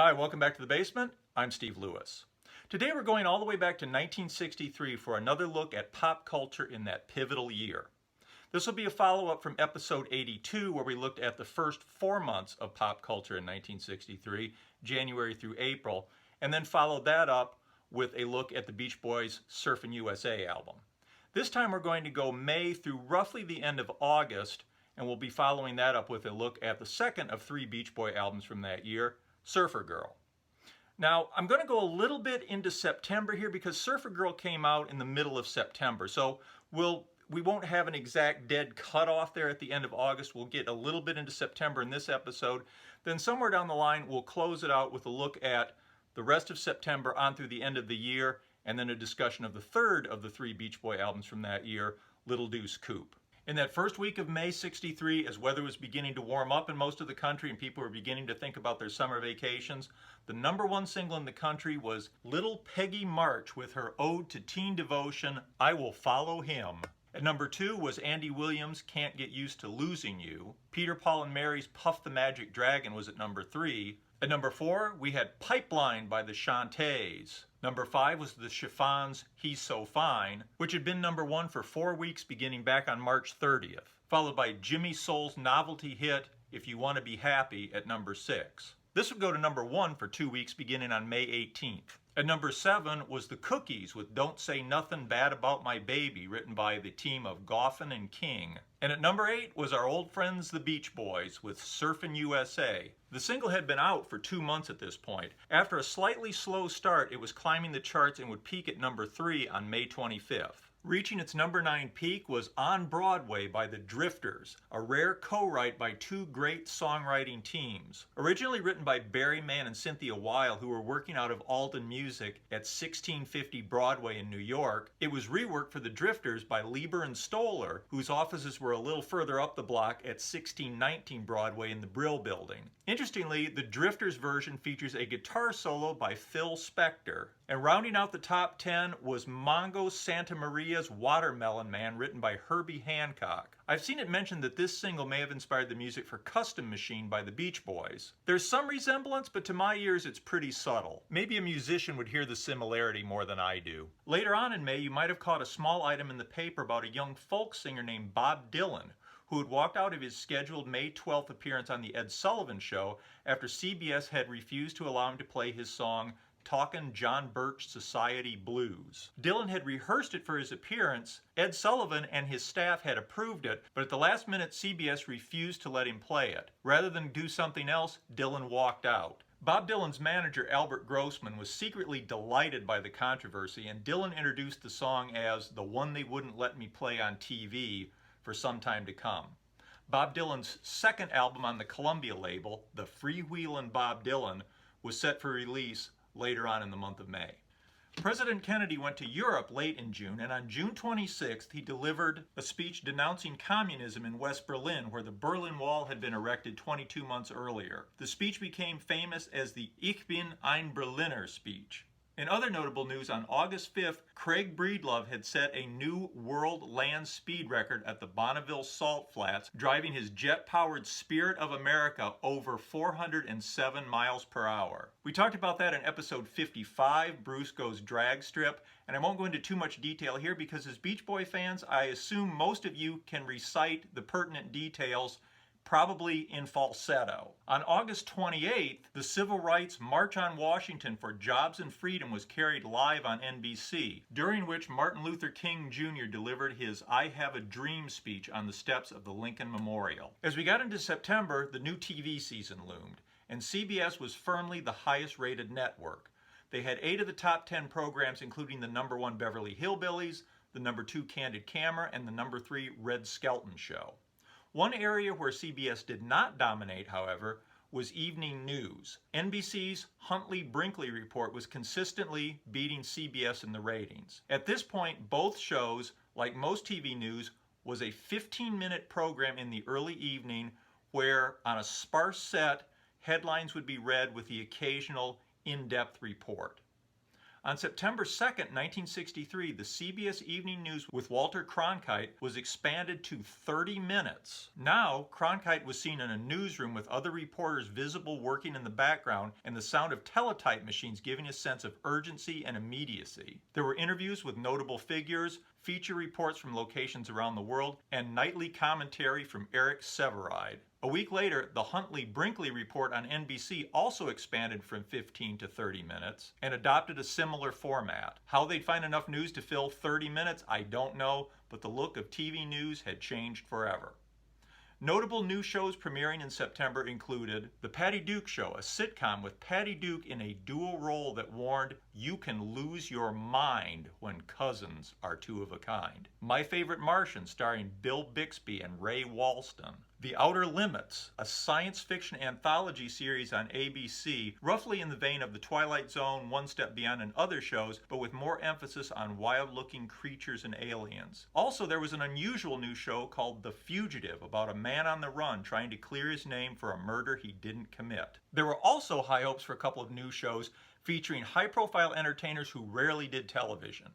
Hi, welcome back to the basement. I'm Steve Lewis. Today we're going all the way back to 1963 for another look at pop culture in that pivotal year. This will be a follow-up from episode 82 where we looked at the first 4 months of pop culture in 1963, January through April, and then followed that up with a look at the Beach Boys' Surfin' USA album. This time we're going to go May through roughly the end of August, and we'll be following that up with a look at the second of 3 Beach Boy albums from that year, Surfer Girl. Now, I'm going to go a little bit into September here because Surfer Girl came out in the middle of September. So we won't have an exact dead cutoff there at the end of August. We'll get a little bit into September in this episode. Then somewhere down the line, we'll close it out with a look at the rest of September on through the end of the year, and then a discussion of the third of the 3 Beach Boy albums from that year, Little Deuce Coupe. In that first week of May '63, as weather was beginning to warm up in most of the country and people were beginning to think about their summer vacations, the #1 single in the country was Little Peggy March with her ode to teen devotion, I Will Follow Him. At number 2 was Andy Williams' Can't Get Used to Losing You. Peter, Paul and Mary's Puff the Magic Dragon was at number 3. At number 4, we had Pipeline by the Shantays. Number 5 was the Chiffons' He's So Fine, which had been number 1 for 4 weeks beginning back on March 30th, followed by Jimmy Soul's novelty hit, If You Want to Be Happy, at number 6. This would go to number 1 for 2 weeks beginning on May 18th. At number 7 was the Cookies with Don't Say Nothing Bad About My Baby, written by the team of Goffin and King. And at number 8 was our old friends the Beach Boys with Surfin' USA. The single had been out for 2 months at this point. After a slightly slow start, it was climbing the charts and would peak at number 3 on May 25th. Reaching its number 9 peak was On Broadway by the Drifters, a rare co-write by 2 great songwriting teams. Originally written by Barry Mann and Cynthia Weil, who were working out of Alden Music at 1650 Broadway in New York, it was reworked for the Drifters by Lieber and Stoller, whose offices were a little further up the block at 1619 Broadway in the Brill Building. Interestingly, the Drifters version features a guitar solo by Phil Spector. And rounding out the top 10 was Mongo Santa Maria's Watermelon Man, written by Herbie Hancock. I've seen it mentioned that this single may have inspired the music for Custom Machine by the Beach Boys. There's some resemblance, but to my ears it's pretty subtle. Maybe a musician would hear the similarity more than I do. Later on in May, you might have caught a small item in the paper about a young folk singer named Bob Dylan, who had walked out of his scheduled May 12th appearance on The Ed Sullivan Show after CBS had refused to allow him to play his song Talkin' John Birch Society Blues. Dylan had rehearsed it for his appearance. Ed Sullivan and his staff had approved it, but at the last minute CBS refused to let him play it. Rather than do something else, Dylan walked out. Bob Dylan's manager, Albert Grossman, was secretly delighted by the controversy, and Dylan introduced the song as the one they wouldn't let me play on TV for some time to come. Bob Dylan's second album on the Columbia label, The Freewheelin' Bob Dylan, was set for release later on in the month of May. President Kennedy went to Europe late in June, and on June 26th he delivered a speech denouncing communism in West Berlin, where the Berlin Wall had been erected 22 months earlier. The speech became famous as the Ich bin ein Berliner speech. In other notable news, on August 5th, Craig Breedlove had set a new world land speed record at the Bonneville Salt Flats, driving his jet-powered Spirit of America over 407 miles per hour. We talked about that in episode 55, Bruce Goes Drag Strip, and I won't go into too much detail here because as Beach Boy fans, I assume most of you can recite the pertinent details probably in falsetto. On August 28th, the Civil Rights March on Washington for Jobs and Freedom was carried live on NBC, during which Martin Luther King Jr. delivered his I Have a Dream speech on the steps of the Lincoln Memorial. As we got into September, the new TV season loomed, and CBS was firmly the highest rated network. They had 8 of the top 10 programs, including the #1 Beverly Hillbillies, the #2 Candid Camera, and the #3 Red Skelton Show. One area where CBS did not dominate, however, was evening news. NBC's Huntley-Brinkley report was consistently beating CBS in the ratings. At this point, both shows, like most TV news, was a 15-minute program in the early evening where, on a sparse set, headlines would be read with the occasional in-depth report. On September 2nd, 1963, the CBS Evening News with Walter Cronkite was expanded to 30 minutes. Now, Cronkite was seen in a newsroom with other reporters visible working in the background and the sound of teletype machines giving a sense of urgency and immediacy. There were interviews with notable figures, feature reports from locations around the world, and nightly commentary from Eric Sevareid. A week later, the Huntley-Brinkley report on NBC also expanded from 15 to 30 minutes and adopted a similar format. How they'd find enough news to fill 30 minutes, I don't know, but the look of TV news had changed forever. Notable new shows premiering in September included The Patty Duke Show, a sitcom with Patty Duke in a dual role that warned you can lose your mind when cousins are two of a kind. My Favorite Martian, starring Bill Bixby and Ray Walston. The Outer Limits, a science fiction anthology series on ABC, roughly in the vein of The Twilight Zone, One Step Beyond, and other shows, but with more emphasis on wild-looking creatures and aliens. Also, there was an unusual new show called The Fugitive, about a man on the run trying to clear his name for a murder he didn't commit. There were also high hopes for a couple of new shows featuring high-profile entertainers who rarely did television.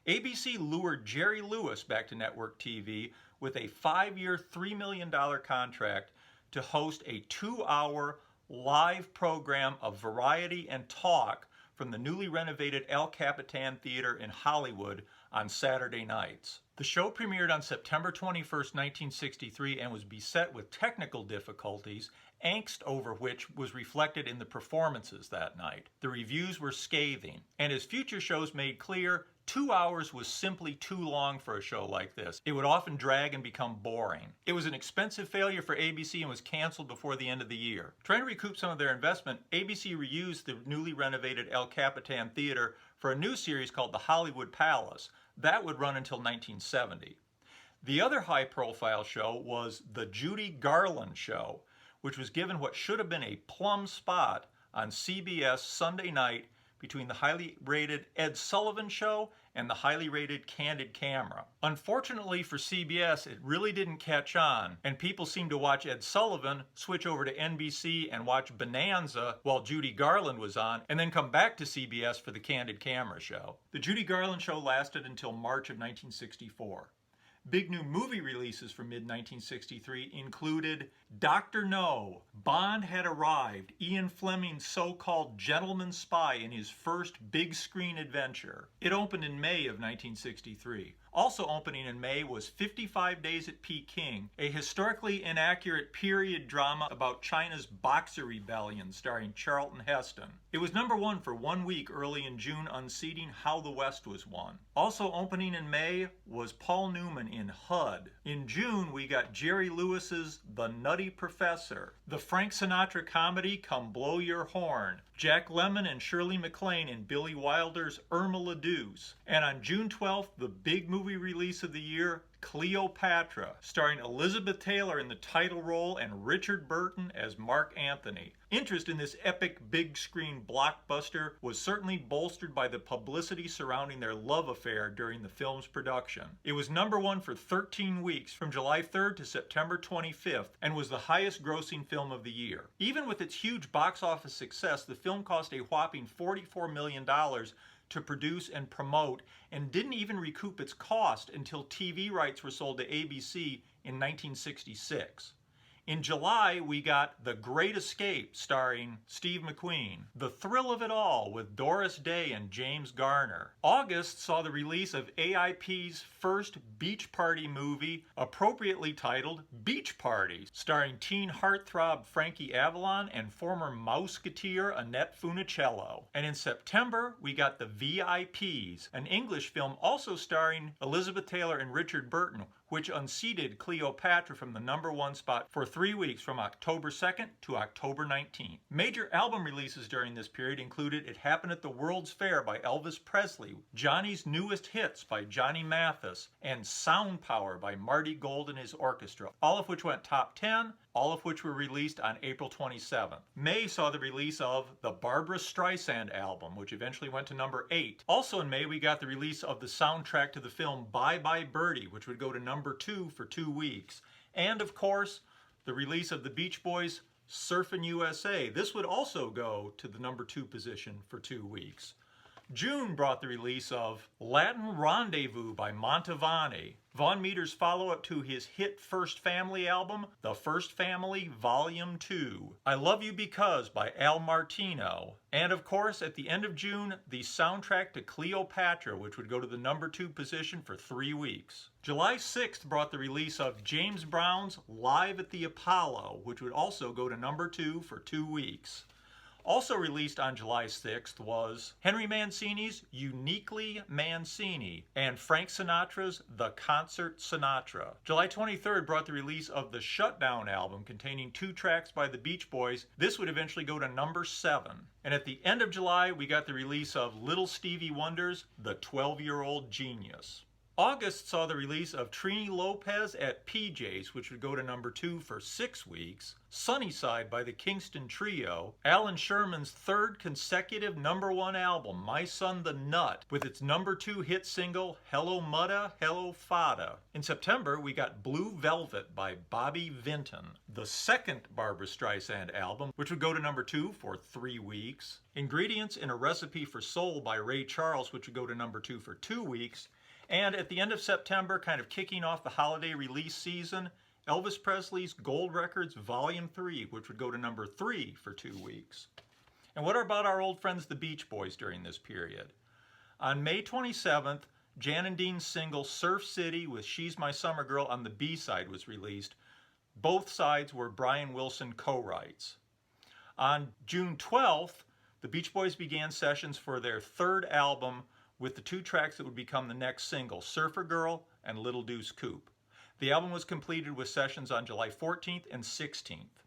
ABC lured Jerry Lewis back to network TV with a 5-year, $3 million contract to host a 2-hour live program of variety and talk from the newly renovated El Capitan Theater in Hollywood on Saturday nights. The show premiered on September 21st, 1963, and was beset with technical difficulties, angst over which was reflected in the performances that night. The reviews were scathing, and as future shows made clear, 2 hours was simply too long for a show like this. It would often drag and become boring. It was an expensive failure for ABC and was canceled before the end of the year. Trying to recoup some of their investment, ABC reused the newly renovated El Capitan Theater for a new series called The Hollywood Palace. That would run until 1970. The other high-profile show was The Judy Garland Show, which was given what should have been a plum spot on CBS Sunday night between the highly rated Ed Sullivan Show and the highly rated Candid Camera. Unfortunately for CBS, it really didn't catch on, and people seemed to watch Ed Sullivan, switch over to NBC and watch Bonanza while Judy Garland was on, and then come back to CBS for the Candid Camera Show. The Judy Garland Show lasted until March of 1964. Big new movie releases from mid-1963 included Dr. No, Bond Had Arrived, Ian Fleming's so-called gentleman spy in his first big screen adventure. It opened in May of 1963. Also opening in May was 55 Days at Peking, a historically inaccurate period drama about China's Boxer Rebellion starring Charlton Heston. It was #1 for 1 week early in June, unseating How the West Was Won. Also opening in May was Paul Newman in HUD. In June, we got Jerry Lewis's The Nutty Professor, the Frank Sinatra comedy Come Blow Your Horn, Jack Lemmon and Shirley MacLaine in Billy Wilder's Irma la Douce. And on June 12th, the big movie release of the year, Cleopatra, starring Elizabeth Taylor in the title role and Richard Burton as Mark Antony. Interest in this epic big screen blockbuster was certainly bolstered by the publicity surrounding their love affair during the film's production. It was #1 for 13 weeks from July 3rd to September 25th and was the highest grossing film of the year. Even with its huge box office success, the film cost a whopping $44 million to produce and promote, and didn't even recoup its cost until TV rights were sold to ABC in 1966. In July, we got The Great Escape, starring Steve McQueen. The Thrill of It All with Doris Day and James Garner. August saw the release of AIP's first beach party movie, appropriately titled Beach Party, starring teen heartthrob Frankie Avalon and former Mouseketeer Annette Funicello. And in September, we got The VIPs, an English film also starring Elizabeth Taylor and Richard Burton, which unseated Cleopatra from the #1 spot for 3 weeks from October 2nd to October 19th. Major album releases during this period included It Happened at the World's Fair by Elvis Presley, Johnny's Newest Hits by Johnny Mathis, and Sound Power by Marty Gold and his orchestra, all of which went top 10, all of which were released on April 27th. May saw the release of the Barbra Streisand album, which eventually went to #8. Also in May, we got the release of the soundtrack to the film Bye Bye Birdie, which would go to #2 for 2 weeks. And of course, the release of the Beach Boys' Surfin' USA. This would also go to the #2 position for 2 weeks. June brought the release of Latin Rendezvous by Mantovani, Vaughn Meader's follow-up to his hit First Family album, The First Family Volume 2. I Love You Because by Al Martino. And of course, at the end of June, the soundtrack to Cleopatra, which would go to the #2 position for 3 weeks. July 6th brought the release of James Brown's Live at the Apollo, which would also go to #2 for 2 weeks. Also released on July 6th was Henry Mancini's Uniquely Mancini and Frank Sinatra's The Concert Sinatra. July 23rd brought the release of the Shutdown album containing 2 tracks by the Beach Boys. This would eventually go to #7. And at the end of July, we got the release of Little Stevie Wonder's The 12-Year-Old Genius. August saw the release of Trini Lopez at PJ's, which would go to #2 for 6 weeks. Sunnyside by the Kingston Trio. Alan Sherman's 3rd consecutive #1 album, My Son the Nut, with its #2 hit single, Hello Mutta, Hello Fada. In September, we got Blue Velvet by Bobby Vinton, the 2nd Barbra Streisand album, which would go to #2 for 3 weeks. Ingredients in a Recipe for Soul by Ray Charles, which would go to #2 for 2 weeks. And at the end of September, kind of kicking off the holiday release season, Elvis Presley's Gold Records Volume 3, which would go to #3 for 2 weeks. And what about our old friends the Beach Boys during this period? On May 27th, Jan and Dean's single Surf City with She's My Summer Girl on the B-side was released. Both sides were Brian Wilson co-writes. On June 12th, the Beach Boys began sessions for their 3rd album with the 2 tracks that would become the next single, Surfer Girl and Little Deuce Coupe. The album was completed with sessions on July 14th and 16th.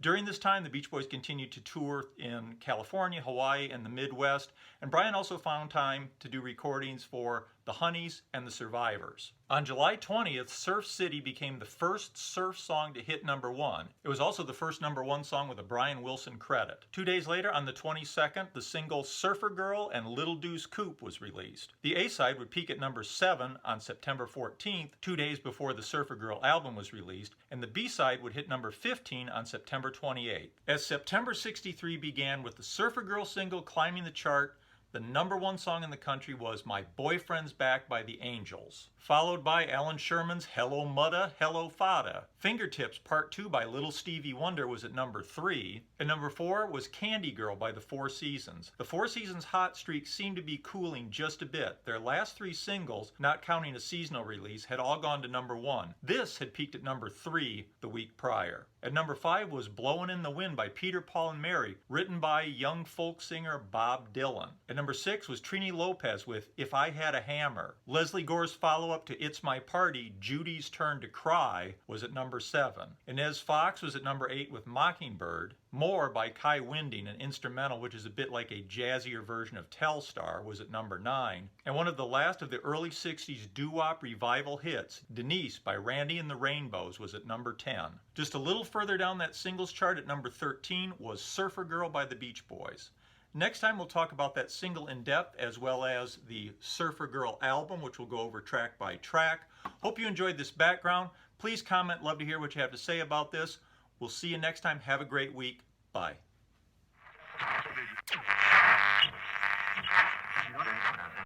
During this time, the Beach Boys continued to tour in California, Hawaii, and the Midwest, and Brian also found time to do recordings for the Honeys and the Survivors. On July 20th, Surf City became the first surf song to hit #1. It was also the first #1 song with a Brian Wilson credit. 2 days later, on the 22nd, the single Surfer Girl and Little Deuce Coupe was released. The A-side would peak at #7 on September 14th, 2 days before the Surfer Girl album was released, and the B-side would hit #15 on September 28th. As September '63 began with the Surfer Girl single climbing the chart, the #1 song in the country was My Boyfriend's Back by the Angels, followed by Alan Sherman's Hello Mutta, Hello Fada. Fingertips Part 2 by Little Stevie Wonder was at #3, and #4 was Candy Girl by the Four Seasons. The Four Seasons hot streak seemed to be cooling just a bit. Their last 3 singles, not counting a seasonal release, had all gone to #1. This had peaked at #3 the week prior. At #5 was Blowin' in the Wind by Peter, Paul, and Mary, written by young folk singer Bob Dylan. At #6 was Trini Lopez with If I Had a Hammer. Leslie Gore's follow-up to It's My Party, Judy's Turn to Cry, was at #7. Inez Fox was at #8 with Mockingbird. More by Kai Winding, an instrumental which is a bit like a jazzier version of Telstar, was at #9. And one of the last of the early 60s doo-wop revival hits, Denise by Randy and the Rainbows, was at #10. Just a little further down that singles chart at #13 was Surfer Girl by the Beach Boys. Next time we'll talk about that single in depth, as well as the Surfer Girl album, which we'll go over track by track. Hope you enjoyed this background. Please comment, love to hear what you have to say about this. We'll see you next time. Have a great week. Bye.